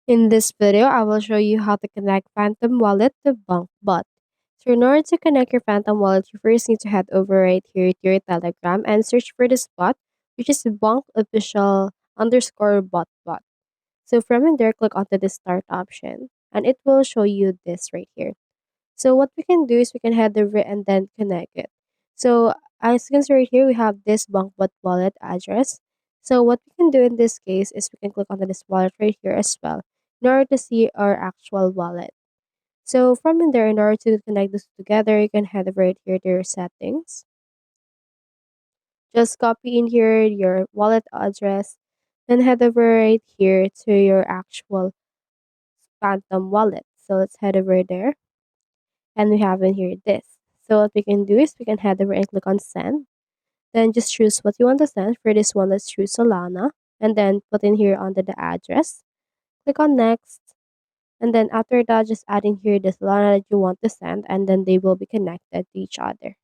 In this video, I will show you how to connect Phantom Wallet to Bonk Bot. So in order to connect your Phantom Wallet, you first need to head over right here to your Telegram and search for this bot, which is Bonk official underscore bot. So from in there, click onto the start option and it will show you this right here. So what we can do is we can head over and then connect it. So as you can see right here, we have this BankBot wallet address. So what we can do in this case is we can click on this wallet right here as well in order to see our actual wallet. So from in there, in order to connect this together, you can head over right here to your settings. Just copy in here your wallet address, then head over right here to your actual Phantom wallet. So let's head over there. And we have in here this. So what we can do is we can head over and click on send. Then just choose what you want to send. For this one, let's choose Solana. And then put in here under the address. Click on next. And then after that, just add in here the Solana that you want to send. And then they will be connected to each other.